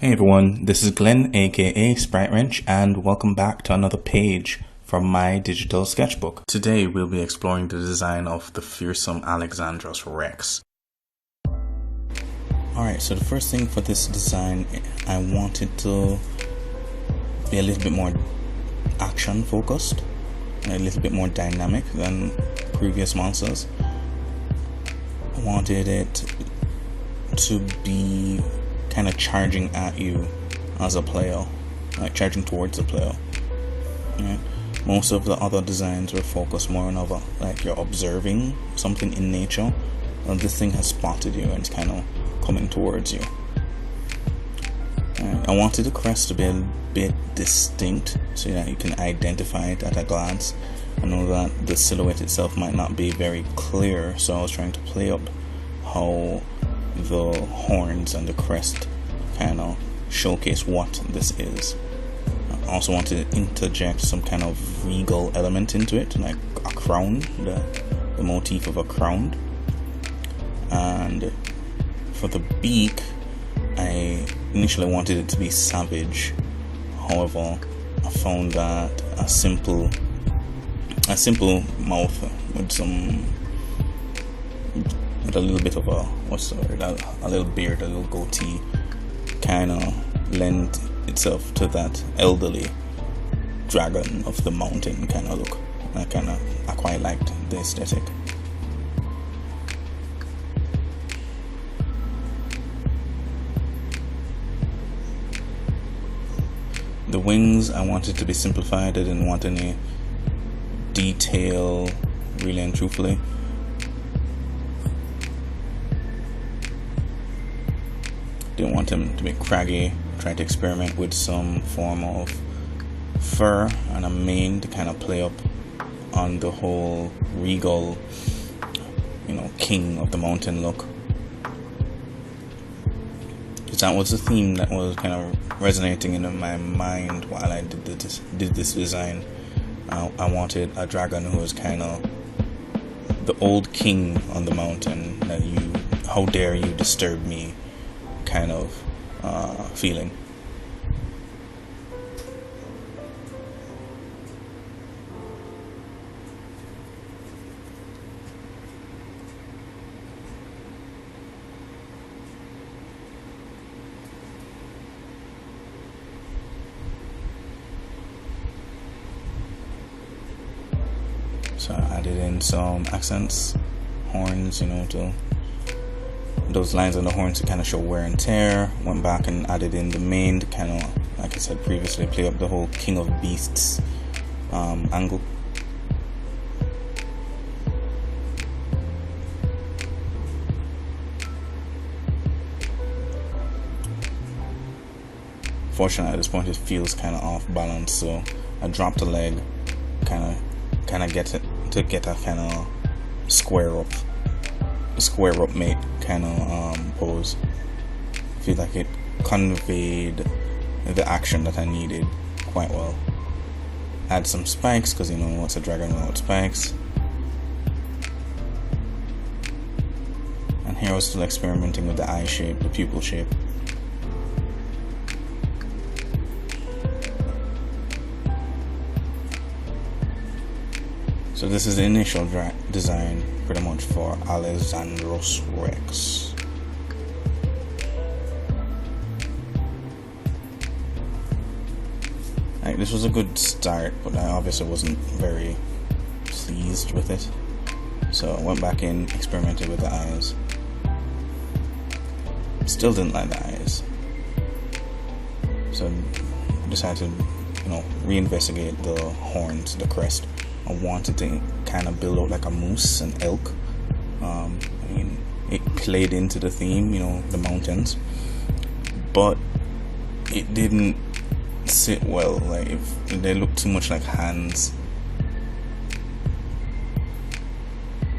Hey everyone, this is Glenn aka Sprite Wrench and welcome back to another page from my digital sketchbook. Today we'll be exploring the design of the fearsome Alexandros Rex. Alright, so the first thing for this design, I wanted to be a little bit more action focused, a little bit more dynamic than previous monsters. I wanted it to be kind of charging at you as a player, like charging towards the player. Right? Most of the other designs were focused more on like you're observing something in nature, and this thing has spotted you and it's kind of coming towards you. Right? I wanted the crest to be a bit distinct so that you can identify it at a glance. I know that the silhouette itself might not be very clear, so I was trying to play up how the horns and the crest kind of showcase what this is. I also wanted to interject some kind of regal element into it, like a crown, the motif of a crown. And for the beak, I initially wanted it to be savage. However, I found that a simple mouth with a little bit of a little beard, a little goatee, kind of lent itself to that elderly dragon of the mountain kind of look. I quite liked the aesthetic. The wings, I wanted to be simplified. I didn't want any detail, really and truthfully. Didn't want him to be craggy. Tried to experiment with some form of fur and a mane to kind of play up on the whole regal, king of the mountain look. Because that was the theme that was kind of resonating in my mind while I did this design. I wanted a dragon who was kind of the old king on the mountain, that how dare you disturb me kind of feeling. So I added in some accents, horns, to those lines on the horns to kind of show wear and tear. Went back and added in the mane to kind of, like I said previously, play up the whole king of beasts angle. Fortunately, at this point it feels kind of off balance, so I dropped a leg, kind of get a kind of square up mate kind of pose. I feel like it conveyed the action that I needed quite well. Add some spikes, because what's a dragon without spikes. And here I was still experimenting with the eye shape, the pupil shape. So this is the initial design pretty much for Alexandros Rex. This was a good start, but I obviously wasn't very pleased with it. So I went back in, experimented with the eyes. Still didn't like the eyes. So I decided to, reinvestigate the horns, the crest. I wanted to kind of build out like a moose, an elk. It played into the theme, the mountains, but it didn't sit well. Like, if they looked too much like hands,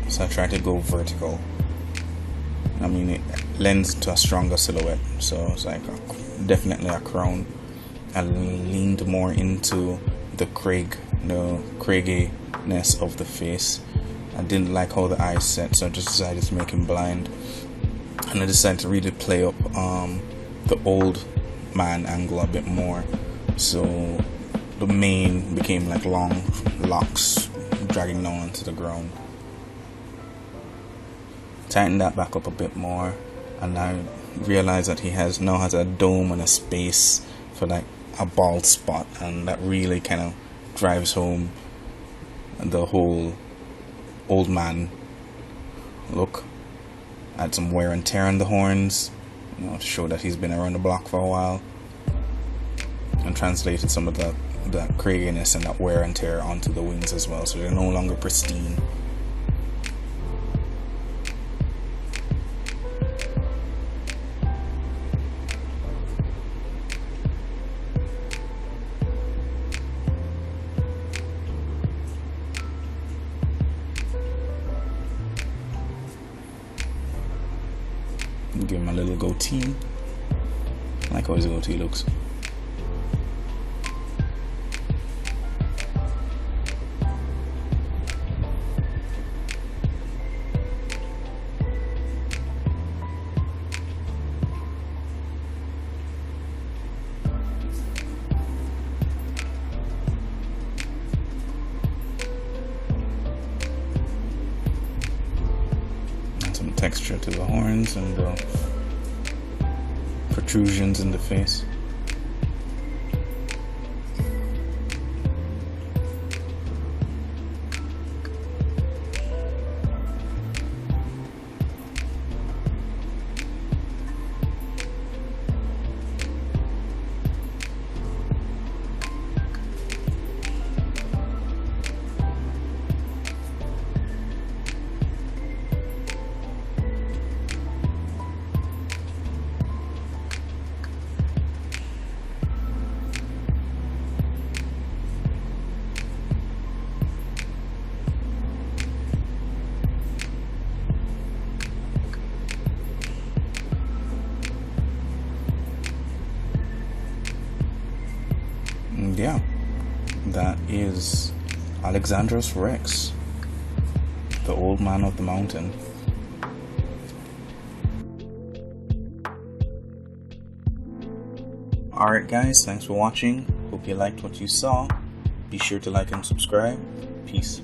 so I tried to go vertical. It lends to a stronger silhouette, so it's like definitely a crown. I leaned more into the cragginess of the face. I didn't like how the eyes set, so I just decided to make him blind. And I decided to really play up the old man angle a bit more, so the mane became like long locks dragging down onto the ground. Tighten that back up a bit more, and I realize that he now has a dome and a space for like a bald spot, and that really kind of drives home the whole old man look. Add some wear and tear on the horns, to show that he's been around the block for a while, and translated some of the cragginess and that wear and tear onto the wings as well, so they're no longer pristine. Give him a little goatee. I like how his goatee looks. Some texture to the horns and the protrusions in the face. Yeah, that is Alexandros Rex, the old man of the mountain. Alright guys, thanks for watching. Hope you liked what you saw. Be sure to like and subscribe. Peace.